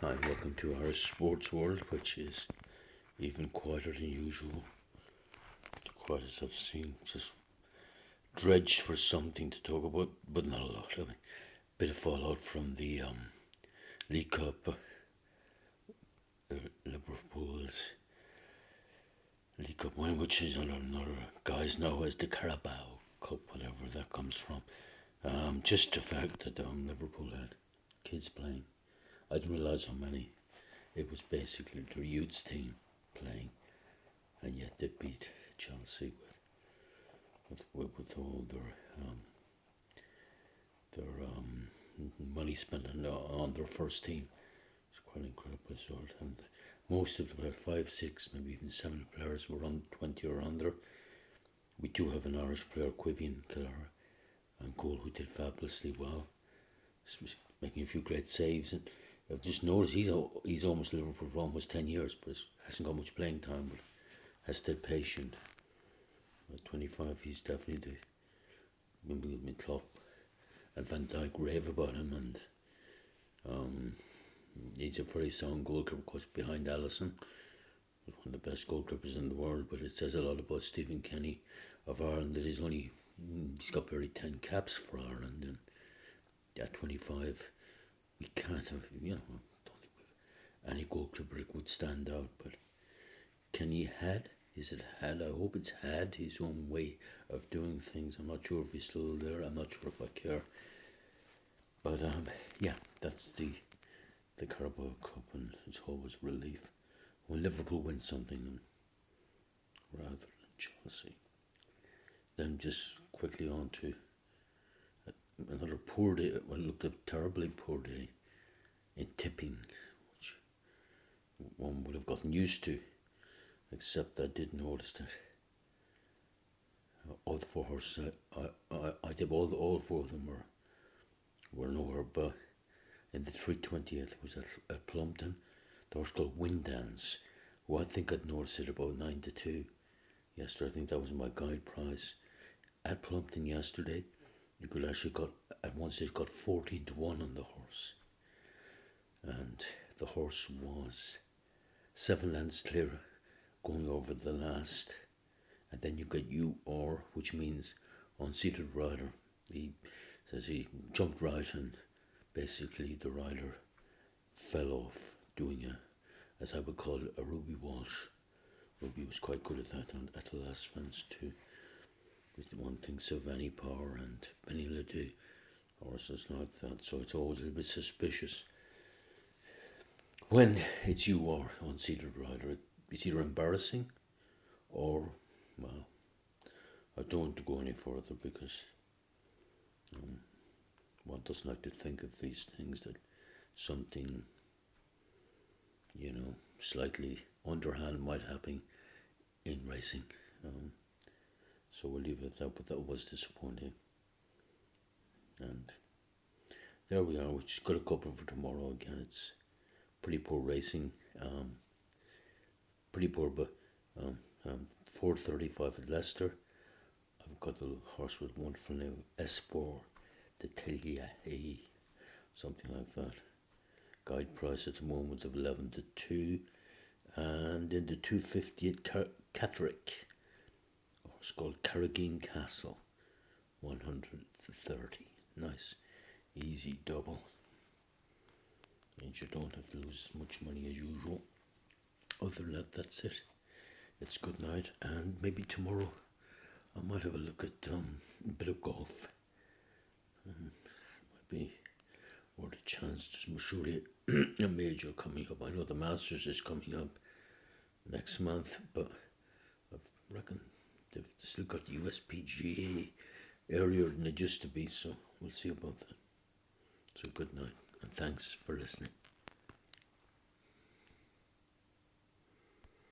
Hi, welcome to our sports world, which is even quieter than usual. The quietest I've seen, just dredged for something to talk about, but not a lot. I mean, bit of fallout from the League Cup, Liverpool's League Cup win, which is another guys now as the Carabao Cup, whatever that comes from. Just the fact that Liverpool had kids playing. I didn't realise how many. It was basically their youths team playing, and yet they beat Chelsea with all their money spent on their first team. It's quite an incredible result, and most of the 5, 6, maybe even 7 players were on 20 or under. We do have an Irish player, Quivian Killara, and goal, who did fabulously well, making a few great saves. And I've just noticed he's almost Liverpool for almost 10 years, but hasn't got much playing time, but has stayed patient. At 25, he's definitely the Wimbledon Klopp and Van Dijk rave about him, and he's a very sound goalkeeper, of course, behind Alisson. He's one of the best goalkeepers in the world, but it says a lot about Stephen Kenny of Ireland that he's got barely 10 caps for Ireland, and at 25, we can't have, I don't think any goalkeeper would stand out, but Kenny is it had? I hope it's had his own way of doing things. I'm not sure if he's still there. I'm not sure if I care. But yeah, that's the Carabao Cup, and it's always a relief when Liverpool wins something rather than Chelsea. Then just quickly on to another poor day. Well, looked a terribly poor day in tipping, which one would have gotten used to, except I did notice that all the 4 horses I did all 4 of them were nowhere but in the 320th was at Plumpton. The horse called Windance, who I think I'd noticed it about 9-2 yesterday. I think that was my guide price at Plumpton yesterday. You could actually at one stage got 14-1 on the horse, and the horse was 7 lengths clear going over the last, and then you get UR, which means unseated rider. He says he jumped right, and basically the rider fell off doing as I would call it, a Ruby Walsh. Ruby was quite good at that at the last fence too. With one thing, Savannah Power and Benny Ledoux horses like that, so it's always a little bit suspicious when it's unseated rider. It's either embarrassing or, well, I don't want to go any further because one doesn't like to think of these things, that something, slightly underhand might happen in racing. So we'll leave it at that, but that was disappointing. And there we are, we've just got a couple for tomorrow again. It's pretty poor racing, pretty poor, but 4:35 at Leicester. I've got the horse with wonderful name, Esport de Telia, something like that. Guide price at the moment of 11-2, and in the 250 at Catterick, a horse called Carrageen Castle, 130. Nice, easy double. Means you don't have to lose as much money as usual. Other than that, that's it. It's good night, and maybe tomorrow I might have a look at a bit of golf. Might be worth a chance. There's surely a major coming up. I know the Masters is coming up next month, but I reckon they've still got the USPGA earlier than it used to be, so we'll see about that. So good night, and thanks for listening.